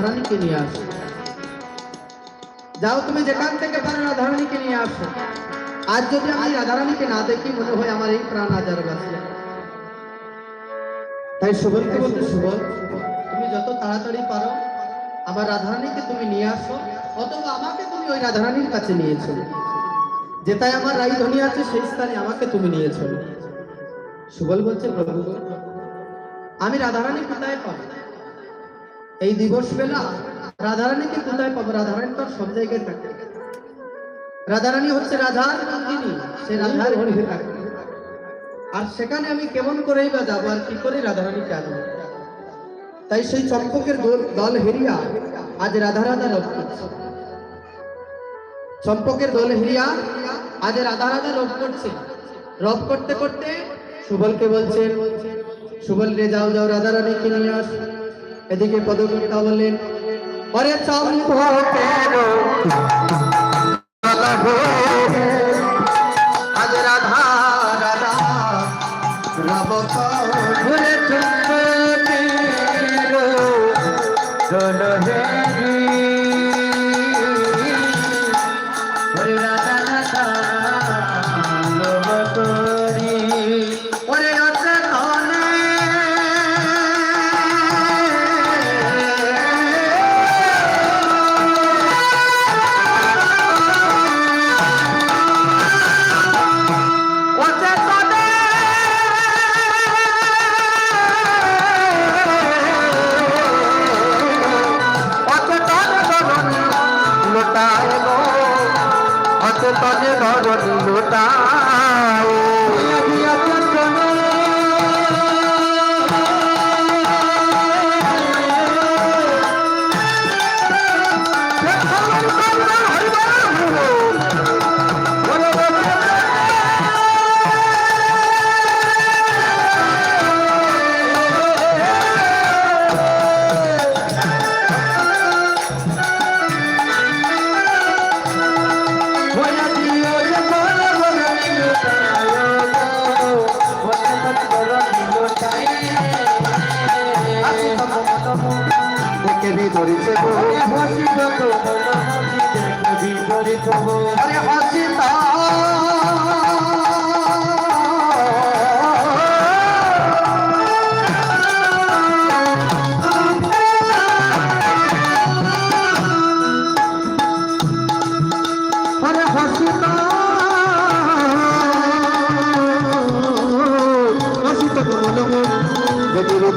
রাধারানীকে নিয়ে আসো। যাও তুমি যেখান থেকে পারো রাধারানীকে নিয়ে আসো। আজ যদি আমি রাধারানীকে না দেখি মনে হয় আমার এই প্রাণ আজার বাঁচে। তাই সুবলকে বলতে, সুবল তুমি যত তাড়াতাড়ি পারো আমার রাধারানীকে তুমি নিয়ে আসো, অথবা আমাকে তুমি ওই রাধারানীর কাছে নিয়ে চলো। যেটাই আমার রাইধনী আছে সেই স্থানে আমাকে তুমি নিয়ে চলো। সুবল বলছে, প্রভু আমি রাধারানী কোথায় পাবো? এই দিবস বেলা রাধারানীকে কোথায় পাবো? রাধারানী তো সব জায়গায় থাকে। রাধারানী হচ্ছে রাধার নন্দিনী, সে রাধার ঘরে থাকে। আর সেখানে আমি কেমন করেই বা যাবো, আর কি করে রাধারানীকে আনবো? তাই সেই চম্পকের দল হেরিয়া আজ রাধা রাধা রব করছে। চম্পকের দল হেরিয়া আজ রাধা রাধা রব করছে। রব করতে করতে সুবলকে বলছে, সুবল রে যাও যাও রাধারানীকে নিয়ে আস। এদিকে পদকর্তা বললেন, ওরে চম্পকের আজ রাধা রাধা রব ঘুরে চম্পকের দল হেরি ওরে রাধা রাধা রব করি ওরে আছে ধনে তনে ভরণী লোটাও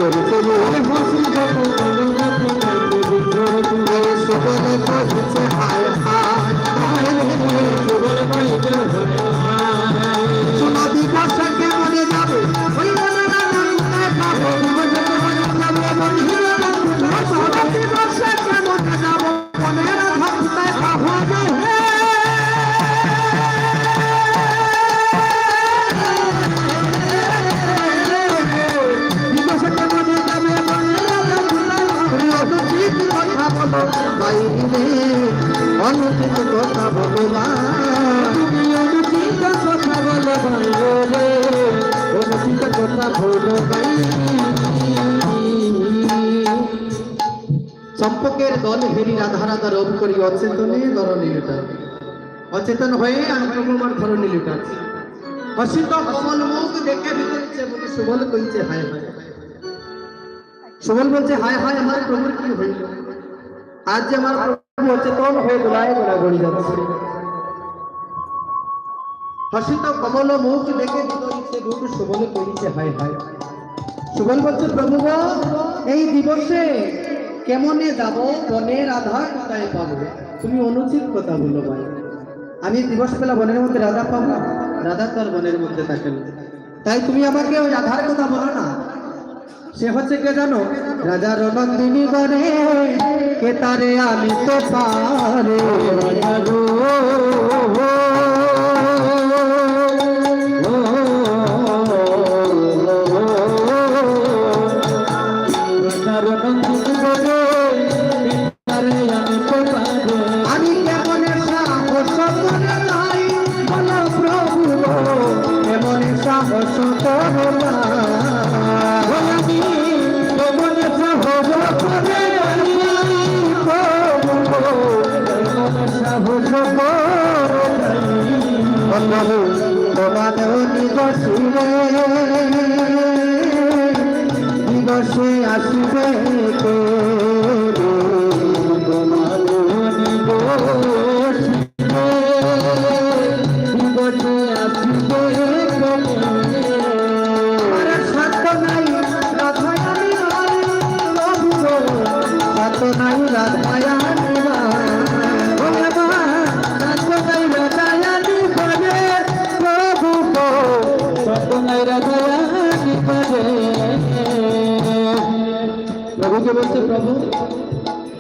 ধরেছে অনুচিত কথা বলো না, তুমি অনুচিত কথা বলো ভাই রে, অনুচিত কথা বলো ভাই। চম্পকের দল হেরি রাধা রাধা রব করি অচেতনে ধরণী লুটায়। অচেতন হয়ে আমার ধরণী লুটাচ্ছে। অসিত কমল মুখ দেখে ভিতরছে বলে সুবল কইছে হায় হায়। সুবল বলছে হায় হায় আমার প্রভুর কি হইল? আজ যে আমার প্রভু অচেতন হয়ে দোলায় গোড়াগড়ি যাচ্ছে। হসিত কমল মুখ দেখে ভিতরছে বুক সুবল কইছে হায় হায়। সুবল বলছে, প্রভু এই দিবসে কেমনে যাব? বনের রাধা কোথায় পাবো? তুমি অনুচিত কথা বলো ভাই। আমি দিবস বেলা বনের মধ্যে রাধা পাবো? রাধা তো আর বনের মধ্যে থাকেন। তাই তুমি আমাকে ওই রাধার কথা বলো না। সে হচ্ছে কে জানো? রাজার নন্দিনী বনে কে তারে আমি তো পারে আমি কেমন সাহস করে নাই বলো প্রভু, কেমন সাহস করে নাই সাহস প্রভু তোমাদের দিবসে দিবসে আসবে কে তোমাদের দিবসে দিবসে আসবে সাত নাই রাধায়ানি প্রভু সাত নাই রাধায়ানি প্রভুকে বলছে, প্রভু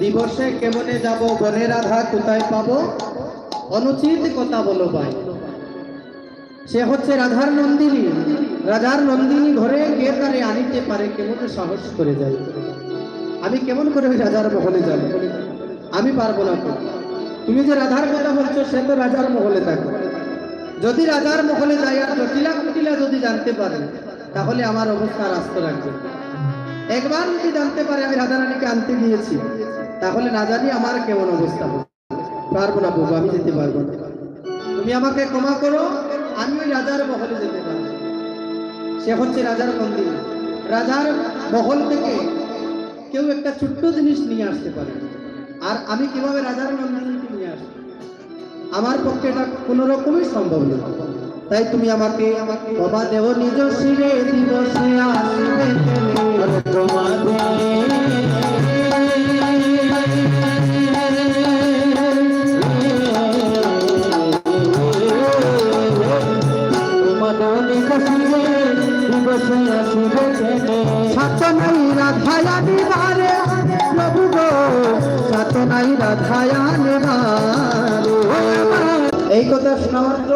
দিবসে কেমনে যাব, বনে রাধা কোথায় পাবো, অনুচিত কথা বলো ভাই। সে হচ্ছে রাধার নন্দিনী, রাধার নন্দিনী ঘরে কে তারে আনিতে পারে, কেমনে সাহস করে যায়। আমি কেমন করে ওই রাজার মহলে যাব, আমি পারবো না। তুমি যে রাধার কথা বলছো, সে তো রাজার মহলে থাকে। যদি রাজার মহলে যাই আর জটিলা কুটিলা যদি জানতে পারে, তাহলে আমার অবস্থা রাস্তা রাখবে। একবার যদি জানতে পারে আমি রাধারানীকে আনতে গিয়েছি, তাহলে না জানি আমার কেমন অবস্থা হবে। পারবো না বাবু, আমি যেতে পারবো না। তুমি আমাকে ক্ষমা করো, আমি ওই রাজার মহলে যেতে পারবো। সে হচ্ছে রাজার মন্দির। রাজার মহল থেকে কেউ একটা ছোট্ট জিনিস নিয়ে আসতে পারে, আর আমি কিভাবে রাজার মন্দিরকে নিয়ে আসবো? আমার পক্ষে এটা কোনো রকমই সম্ভব নয়। তাই তুমি আমাকে ক্ষমা দেও, নিজ শিরে দিবসে আসবে সাত নাই রাধায়ানি বারে প্রভু গো, সাত নাই রাধায়ানি বারে। এই কথা শোনা মাত্র